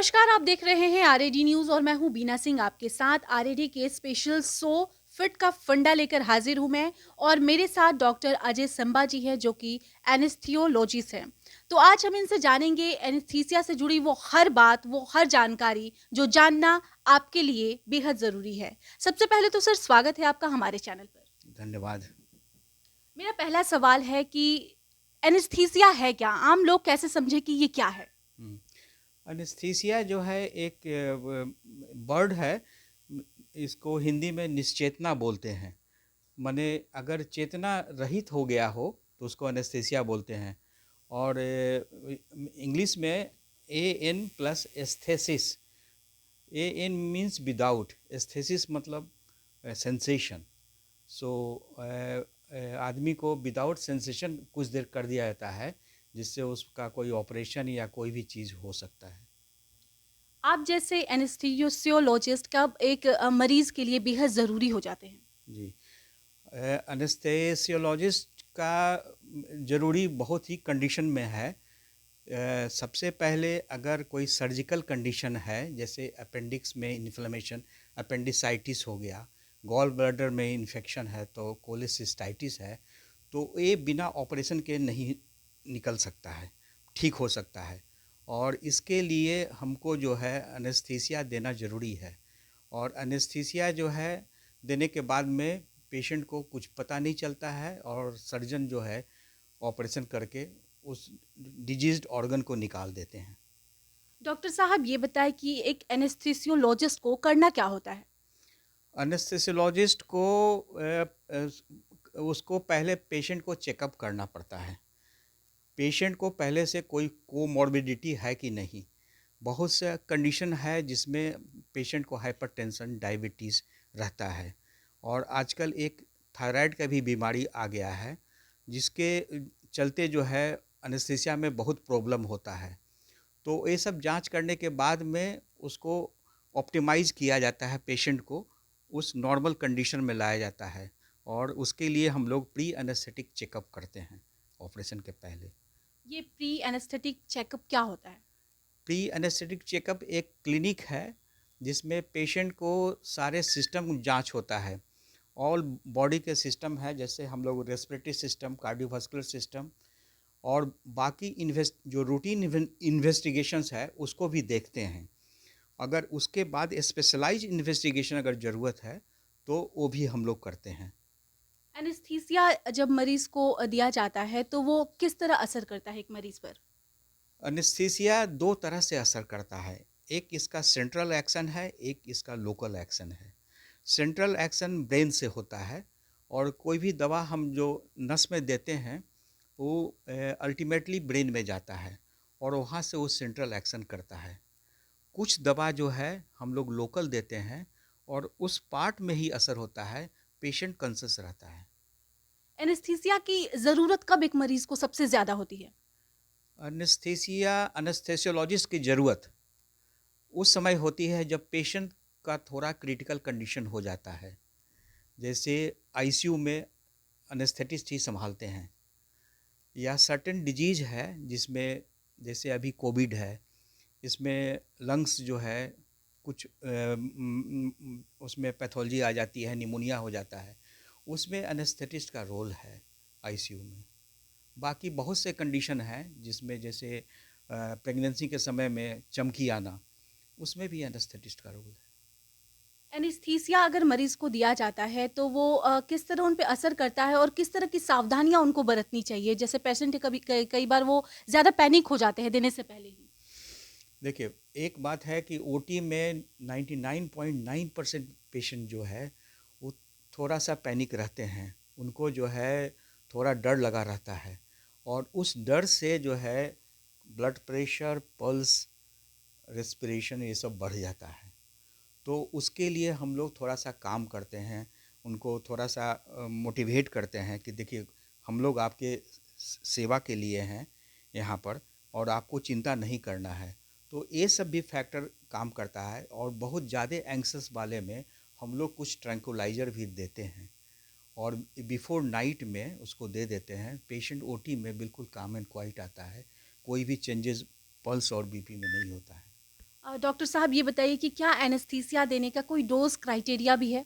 नमस्कार, आप देख रहे हैं आरएडी न्यूज़ और मैं हूँ बीना सिंह आपके साथ। आरएडी के स्पेशल शो फिट का फंडा लेकर हाजिर हूँ मैं और मेरे साथ डॉक्टर अजय संबा जी हैं जो कि एनेस्थियोलॉजिस्ट हैं। तो आज हम इनसे जानेंगे एनेस्थीसिया से जुड़ी वो हर बात, वो हर जानकारी जो जानना आपके लिए बेहद ज़रूरी है। सबसे पहले तो सर स्वागत है आपका हमारे चैनल पर। धन्यवाद। मेरा पहला सवाल है कि एनेस्थीसिया है क्या? आम लोग कैसे समझें कि ये क्या है? हुँ। एनेस्थीसिया जो है एक वर्ड है। इसको हिंदी में निश्चेतना बोलते हैं। माने अगर चेतना रहित हो गया हो तो उसको एनेस्थीसिया बोलते हैं। और इंग्लिश में an plus aesthesis. An means without, aesthesis मतलब सेंसेशन। सो आदमी को विदाउट सेंसेशन कुछ देर कर दिया जाता है, जिससे उसका कोई ऑपरेशन या कोई भी चीज़ हो सकता है। आप जैसे एनेस्थीसियोलॉजिस्ट कब एक मरीज के लिए बेहद ज़रूरी हो जाते हैं? जी। एनेस्थेसियोलॉजिस्ट का ज़रूरी बहुत ही कंडीशन में है। सबसे पहले अगर कोई सर्जिकल कंडीशन है, जैसे अपेंडिक्स में इन्फ्लेमेशन, अपेंडिसाइटिस हो गया, गॉल ब्लैडर में इन्फेक्शन है तो कोलेसिस्टाइटिस है, तो ये बिना ऑपरेशन के नहीं निकल सकता है, ठीक हो सकता है। और इसके लिए हमको जो है एनेस्थीसिया देना ज़रूरी है। और एनेस्थीसिया जो है देने के बाद में पेशेंट को कुछ पता नहीं चलता है और सर्जन जो है ऑपरेशन करके उस डिजीज्ड ऑर्गन को निकाल देते हैं। डॉक्टर साहब ये बताएं कि एक एनेस्थीसियोलॉजिस्ट को करना क्या होता है? एनेस्थेसियोलॉजिस्ट को उसको पहले पेशेंट को चेकअप करना पड़ता है। पेशेंट को पहले से कोई कोमॉर्बिडिटी है कि नहीं। बहुत सा कंडीशन है जिसमें पेशेंट को हाइपरटेंशन, डायबिटीज़ रहता है। और आजकल एक थायराइड का भी बीमारी आ गया है, जिसके चलते जो है एनेस्थीसिया में बहुत प्रॉब्लम होता है। तो ये सब जांच करने के बाद में उसको ऑप्टिमाइज़ किया जाता है, पेशेंट को उस नॉर्मल कंडीशन में लाया जाता है। और उसके लिए हम लोग प्री एनेस्थेटिक चेकअप करते हैं ऑपरेशन के पहले। ये प्री एनेस्थेटिक चेकअप क्या होता है? प्री एनेस्थेटिक चेकअप एक क्लिनिक है जिसमें पेशेंट को सारे सिस्टम जांच होता है। ऑल बॉडी के सिस्टम है, जैसे हम लोग रेस्पिरेटरी सिस्टम, कार्डियोवास्कुलर सिस्टम और बाकी जो रूटीन इन्वेस्टिगेशंस है उसको भी देखते हैं। अगर उसके बाद स्पेशलाइज इन्वेस्टिगेशन अगर ज़रूरत है तो वो भी हम लोग करते हैं। एनेस्थीसिया जब मरीज को दिया जाता है तो वो किस तरह असर करता है एक मरीज पर? एनेस्थीसिया दो तरह से असर करता है। एक इसका सेंट्रल एक्शन है, एक इसका लोकल एक्शन है। सेंट्रल एक्शन ब्रेन से होता है। और कोई भी दवा हम जो नस में देते हैं वो अल्टीमेटली ब्रेन में जाता है और वहाँ से वो सेंट्रल एक्शन करता है। कुछ दवा जो है हम लोग लोकल देते हैं और उस पार्ट में ही असर होता है, पेशेंट कॉन्शियस रहता है। एनेस्थीसिया की ज़रूरत कब एक मरीज को सबसे ज़्यादा होती है? एनेस्थीसिया एनेस्थेसियोलॉजिस्ट की ज़रूरत उस समय होती है जब पेशेंट का थोड़ा क्रिटिकल कंडीशन हो जाता है। जैसे आईसीयू में एनेस्थेटिस्ट ही संभालते हैं, या सर्टेन डिजीज़ है जिसमें, जैसे अभी कोविड है, इसमें लंग्स जो है कुछ उसमें पैथोलॉजी आ जाती है, निमोनिया हो जाता है, उसमें एनेस्थेटिस्ट का रोल है आईसीयू में। बाकी बहुत से कंडीशन हैं जिसमें, जैसे प्रेगनेंसी के समय में चमकी आना, उसमें भी एनेस्थेटिस्ट का रोल है। एनेस्थीसिया अगर मरीज को दिया जाता है तो वो किस तरह उन पे असर करता है और किस तरह की सावधानियाँ उनको बरतनी चाहिए? जैसे पेशेंट कभी कई बार वो ज़्यादा पैनिक हो जाते हैं देने से पहले ही। देखिए, एक बात है कि ओटी में 99.9% पेशेंट जो है वो थोड़ा सा पैनिक रहते हैं। उनको जो है थोड़ा डर लगा रहता है और उस डर से जो है ब्लड प्रेशर, पल्स, रेस्पिरेशन ये सब बढ़ जाता है। तो उसके लिए हम लोग थोड़ा सा काम करते हैं, उनको थोड़ा सा मोटिवेट करते हैं कि देखिए, हम लोग आपके सेवा के लिए हैं यहाँ पर और आपको चिंता नहीं करना है। तो ये सब भी फैक्टर काम करता है। और बहुत ज़्यादा एंक्सस वाले में हम लोग कुछ ट्रैंकुलाइज़र भी देते हैं और बिफोर नाइट में उसको दे देते हैं। पेशेंट ओटी में बिल्कुल काम एंड क्वाइट आता है, कोई भी चेंजेस पल्स और बीपी में नहीं होता है। डॉक्टर साहब ये बताइए कि क्या एनेस्थीसिया देने का कोई डोज़ क्राइटेरिया भी है?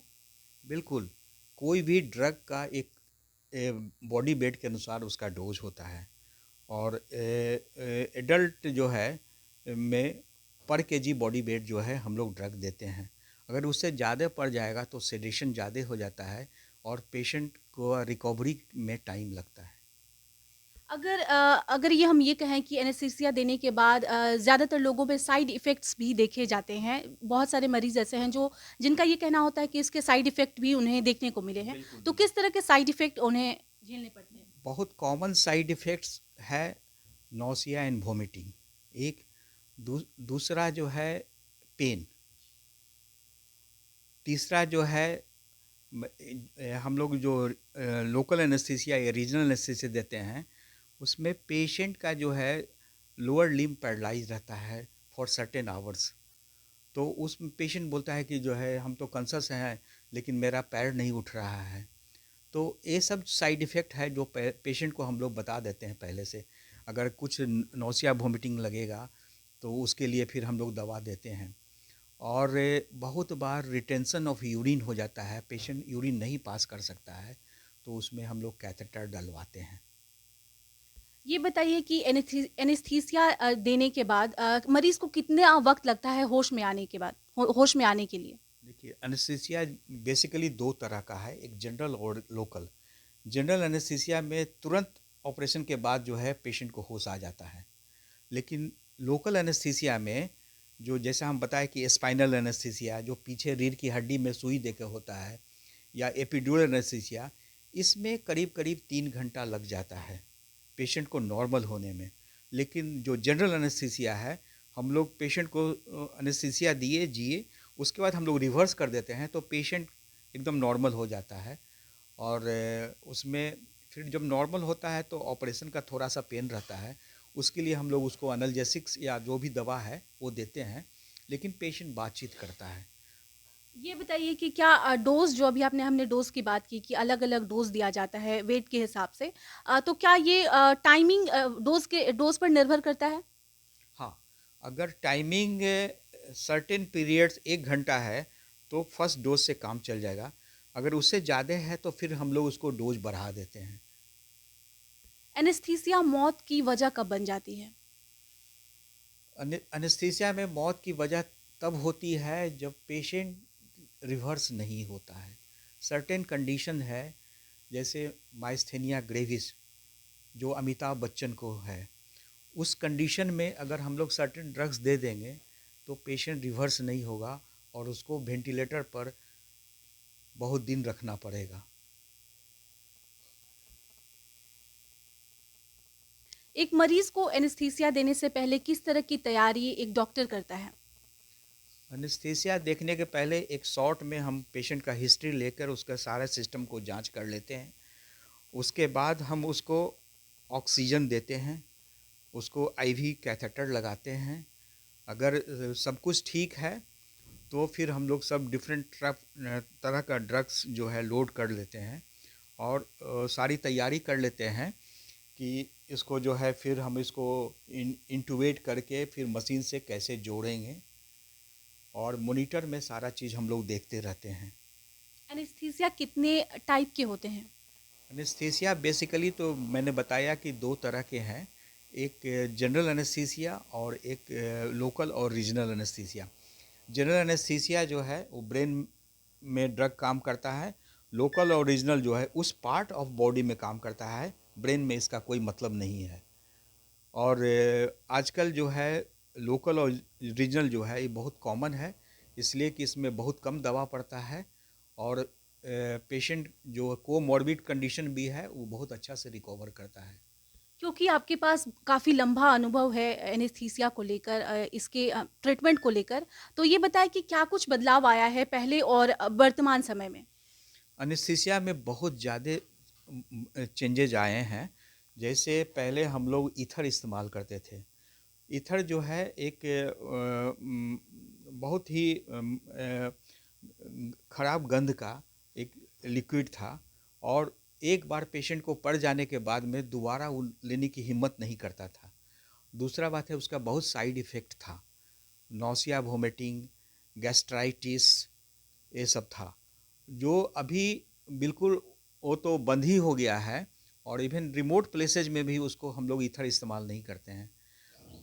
बिल्कुल, कोई भी ड्रग का एक बॉडी वेट के अनुसार उसका डोज़ होता है और एडल्ट जो है में पर केजी बॉडी वेट जो है हम लोग ड्रग देते हैं। अगर उससे ज़्यादा पड़ जाएगा तो सेडेशन ज़्यादा हो जाता है और पेशेंट को रिकवरी में टाइम लगता है। अगर ये हम ये कहें कि एनेस्थीसिया देने के बाद ज़्यादातर लोगों में साइड इफ़ेक्ट्स भी देखे जाते हैं। बहुत सारे मरीज़ ऐसे हैं जो जिनका ये कहना होता है कि इसके साइड इफ़ेक्ट भी उन्हें देखने को मिले हैं। बिल्कुल, तो बिल्कुल। किस तरह के साइड इफ़ेक्ट उन्हें झेलने पड़ते हैं? बहुत कॉमन साइड इफ़ेक्ट्स है नौसिया एंड वोमिटिंग। एक दूसरा जो है पेन, तीसरा जो है हम लोग जो लोकल एनेस्थीसिया या रीजनल एनेस्थीसिया देते हैं उसमें पेशेंट का जो है लोअर लिम्ब पैरालाइज रहता है फॉर सर्टेन आवर्स। तो उस पेशेंट बोलता है कि जो है हम तो कॉन्शस हैं लेकिन मेरा पैर नहीं उठ रहा है। तो ये सब साइड इफ़ेक्ट है जो पेशेंट को हम लोग बता देते हैं पहले से। अगर कुछ नौसिया वोमिटिंग लगेगा तो उसके लिए फिर हम लोग दवा देते हैं। और बहुत बार रिटेंशन ऑफ यूरिन हो जाता है, पेशेंट यूरिन नहीं पास कर सकता है तो उसमें हम लोग कैथेटर डलवाते हैं। ये बताइए कि एनेस्थीसिया देने के बाद मरीज़ को कितना वक़्त लगता है होश में आने के बाद होश में आने के लिए? देखिए एनेस्थीसिया बेसिकली दो तरह का है, एक जनरल और लोकल। जनरल एनेस्थीसिया में तुरंत ऑपरेशन के बाद जो है पेशेंट को होश आ जाता है, लेकिन लोकल एनेस्थीसिया में जो जैसा हम बताएं कि स्पाइनल एनेस्थीसिया जो पीछे रीढ़ की हड्डी में सुई देकर होता है या एपिड्यूरल एनेस्थीसिया, इसमें करीब करीब 3 घंटा लग जाता है पेशेंट को नॉर्मल होने में। लेकिन जो जनरल एनेस्थीसिया है हम लोग पेशेंट को एनेस्थीसिया दिए जिए उसके बाद हम लोग रिवर्स कर देते हैं तो पेशेंट एकदम नॉर्मल हो जाता है। और उसमें फिर जब नॉर्मल होता है तो ऑपरेशन का थोड़ा सा पेन रहता है, उसके लिए हम लोग उसको एनाल्जेसिक्स या जो भी दवा है वो देते हैं, लेकिन पेशेंट बातचीत करता है। ये बताइए कि क्या डोज़ जो अभी हमने डोज़ की बात की कि अलग-अलग डोज़ दिया जाता है वेट के हिसाब से। तो क्या ये टाइमिंग डोज़ पर निर्भर करता है? हाँ, अगर टाइमिंग सर्टेन पीरियड्स 1 घंटा है तो फर्स्ट डोज से काम चल जाएगा। अगर उससे ज़्यादा है तो फिर हम लोग उसको डोज बढ़ा देते हैं। एनेस्थीसिया मौत की वजह कब बन जाती है? एनेस्थीसिया में मौत की वजह तब होती है जब पेशेंट रिवर्स नहीं होता है। सर्टेन कंडीशन है जैसे माइस्थेनिया ग्रेविस जो अमिताभ बच्चन को है, उस कंडीशन में अगर हम लोग सर्टेन ड्रग्स दे देंगे तो पेशेंट रिवर्स नहीं होगा और उसको वेंटिलेटर पर बहुत दिन रखना पड़ेगा। एक मरीज़ को एनेस्थीसिया देने से पहले किस तरह की तैयारी एक डॉक्टर करता है? एनेस्थीसिया देखने के पहले एक शॉट में हम पेशेंट का हिस्ट्री लेकर उसका सारा सिस्टम को जांच कर लेते हैं। उसके बाद हम उसको ऑक्सीजन देते हैं, उसको आईवी कैथेटर लगाते हैं। अगर सब कुछ ठीक है तो फिर हम लोग सब डिफरेंट तरह का ड्रग्स जो है लोड कर लेते हैं और सारी तैयारी कर लेते हैं कि इसको जो है फिर हम इसको इंटूबेट करके फिर मशीन से कैसे जोड़ेंगे और मॉनिटर में सारा चीज़ हम लोग देखते रहते हैं। एनेस्थीसिया कितने टाइप के होते हैं? एनेस्थीसिया बेसिकली तो मैंने बताया कि दो तरह के हैं, एक जनरल एनेस्थीसिया और एक लोकल और रीजनल एनेस्थीसिया। जनरल एनेस्थीसिया जो है वो ब्रेन में ड्रग काम करता है, लोकल और रीजनल जो है उस पार्ट ऑफ बॉडी में काम करता है, ब्रेन में इसका कोई मतलब नहीं है। और आजकल जो है लोकल और रीजनल जो है ये बहुत कॉमन है, इसलिए कि इसमें बहुत कम दवा पड़ता है और पेशेंट जो कोमॉर्बिड कंडीशन भी है वो बहुत अच्छा से रिकवर करता है। क्योंकि आपके पास काफ़ी लंबा अनुभव है एनेस्थीसिया को लेकर इसके ट्रीटमेंट को लेकर, तो ये बताएँ कि क्या कुछ बदलाव आया है पहले और वर्तमान समय में? एनेस्थीसिया में बहुत ज़्यादा चेंजेज आए हैं। जैसे पहले हम लोग ईथर इस्तेमाल करते थे। ईथर जो है एक बहुत ही खराब गंध का एक लिक्विड था और एक बार पेशेंट को पड़ जाने के बाद में दोबारा वो लेने की हिम्मत नहीं करता था। दूसरा बात है उसका बहुत साइड इफ़ेक्ट था नौसिया वोमिटिंग, गैस्ट्राइटिस, ये सब था। जो अभी बिल्कुल वो तो बंद ही हो गया है, और इवन रिमोट प्लेसेज में भी उसको हम लोग ईथर इस्तेमाल नहीं करते हैं।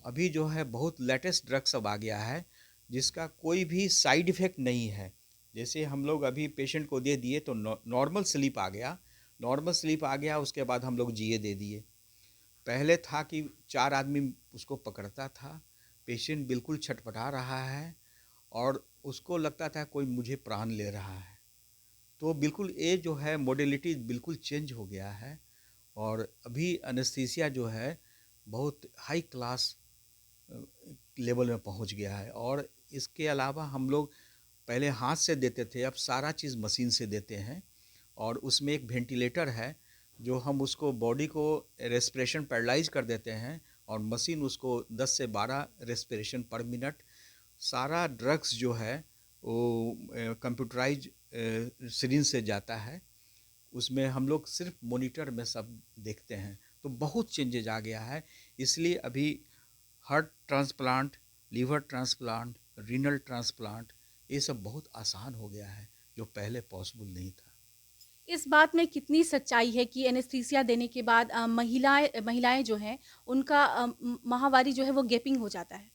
अभी जो है बहुत लेटेस्ट ड्रग्स अब आ गया है जिसका कोई भी साइड इफ़ेक्ट नहीं है। जैसे हम लोग अभी पेशेंट को दे दिए तो नॉर्मल स्लीप आ गया, नॉर्मल स्लीप आ गया, उसके बाद हम लोग जीए दे दिए। पहले था कि 4 आदमी उसको पकड़ता था, पेशेंट बिल्कुल छटपटा रहा है और उसको लगता था कोई मुझे प्राण ले रहा है। तो बिल्कुल ये जो है मॉडलिटी बिल्कुल चेंज हो गया है, और अभी एनेस्थीसिया जो है बहुत हाई क्लास लेवल में पहुंच गया है। और इसके अलावा हम लोग पहले हाथ से देते थे, अब सारा चीज़ मशीन से देते हैं, और उसमें एक वेंटिलेटर है जो हम उसको बॉडी को रेस्पिरेशन पैरालाइज कर देते हैं, और मशीन उसको 10 से 12 रेस्पिरेशन पर मिनट। सारा ड्रग्स जो है वो कंप्यूटराइज सिरिंज से जाता है, उसमें हम लोग सिर्फ मॉनिटर में सब देखते हैं। तो बहुत चेंजेज आ गया है, इसलिए अभी heart transplant, liver transplant, renal transplant, ये सब बहुत आसान हो गया है जो पहले पॉसिबल नहीं था। इस बात में कितनी सच्चाई है कि एनेस्थीसिया देने के बाद महिलाएँ महिलाएँ जो हैं उनका माहवारी जो है वो गैपिंग हो जाता है?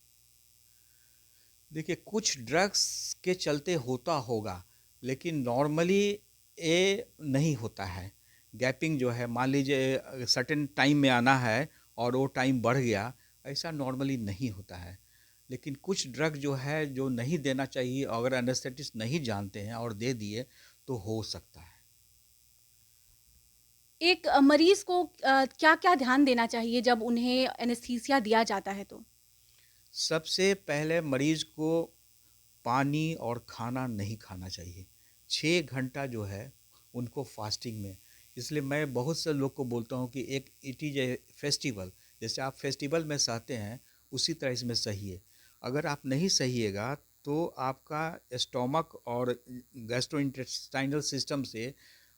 देखिए, कुछ ड्रग्स के चलते होता होगा, लेकिन नॉर्मली ये नहीं होता है। गैपिंग जो है, मान लीजिए सर्टेन टाइम में आना है और वो टाइम बढ़ गया, ऐसा नॉर्मली नहीं होता है। लेकिन कुछ ड्रग जो है जो नहीं देना चाहिए, अगर एनेस्थेटिस्ट नहीं जानते हैं और दे दिए तो हो सकता है। एक मरीज़ को क्या-क्या ध्यान देना चाहिए जब उन्हें एनेस्थीसिया दिया जाता है तो? सबसे पहले मरीज को पानी और खाना नहीं खाना चाहिए। 6 घंटा जो है उनको फास्टिंग में, इसलिए मैं बहुत से लोग को बोलता हूँ कि एक इट इज़ ए फेस्टिवल, जैसे आप फेस्टिवल में सहते हैं उसी तरह इसमें सहिए। अगर आप नहीं सहिएगा तो आपका स्टोमक और गैस्ट्रोइंटेस्टाइनल सिस्टम से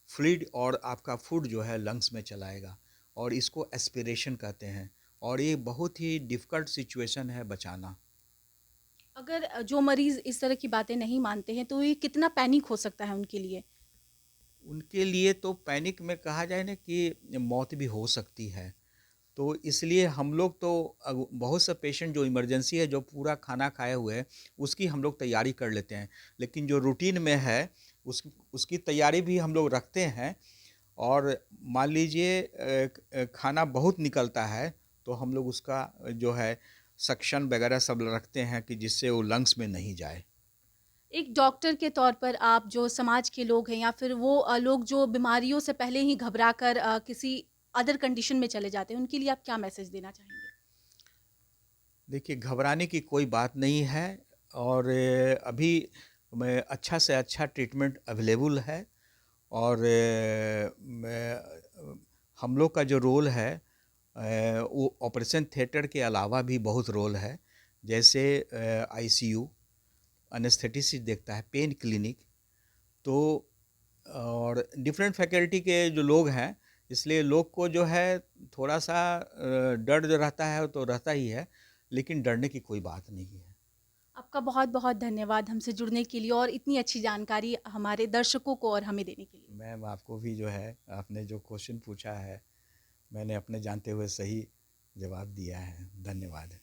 फ्लूइड और आपका फूड जो है लंग्स में चलाएगा, और इसको एस्पिरेशन कहते हैं, और ये बहुत ही डिफ़िकल्ट सिचुएशन है बचाना। अगर जो मरीज़ इस तरह की बातें नहीं मानते हैं तो ये कितना पैनिक हो सकता है उनके लिए? उनके लिए तो पैनिक में कहा जाए ना कि मौत भी हो सकती है। तो इसलिए हम लोग तो बहुत से पेशेंट जो इमरजेंसी है, जो पूरा खाना खाए हुए हैं, उसकी हम लोग तैयारी कर लेते हैं। लेकिन जो रूटीन में है, उसकी तैयारी भी हम लोग रखते हैं। और मान लीजिए खाना बहुत निकलता है, तो हम लोग उसका जो है सक्शन वगैरह सब रखते हैं कि जिससे वो लंग्स में नहीं जाए। एक डॉक्टर के तौर पर आप जो समाज के लोग हैं या फिर वो लोग जो बीमारियों से पहले ही घबरा कर किसी अदर कंडीशन में चले जाते हैं, उनके लिए आप क्या मैसेज देना चाहेंगे? देखिए, घबराने की कोई बात नहीं है, और अभी मैं अच्छा से अच्छा ट्रीटमेंट अवेलेबल है। और हम लोग का जो रोल है, वो ऑपरेशन थिएटर के अलावा भी बहुत रोल है। जैसे आईसीयू, एनेस्थेटिस्ट देखता है, पेन क्लिनिक, तो और डिफरेंट फैकल्टी के जो लोग हैं, इसलिए लोग को जो है थोड़ा सा डर जो रहता है वो तो रहता ही है, लेकिन डरने की कोई बात नहीं है। आपका बहुत-बहुत धन्यवाद हमसे जुड़ने के लिए और इतनी अच्छी जानकारी हमारे दर्शकों को और हमें देने के लिए। मैम, आपको भी जो है आपने जो क्वेश्चन पूछा है, मैंने अपने जानते हुए सही जवाब दिया है। धन्यवाद।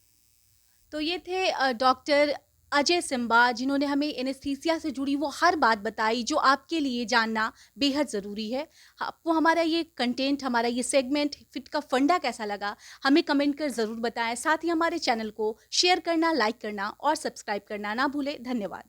तो ये थे डॉक्टर अजय सिम्बा, जिन्होंने हमें एनेस्थीसिया से जुड़ी वो हर बात बताई जो आपके लिए जानना बेहद ज़रूरी है। आपको हमारा ये कंटेंट, हमारा ये सेगमेंट फिट का फंडा कैसा लगा, हमें कमेंट कर ज़रूर बताएं। साथ ही हमारे चैनल को शेयर करना, लाइक करना और सब्सक्राइब करना ना भूलें। धन्यवाद।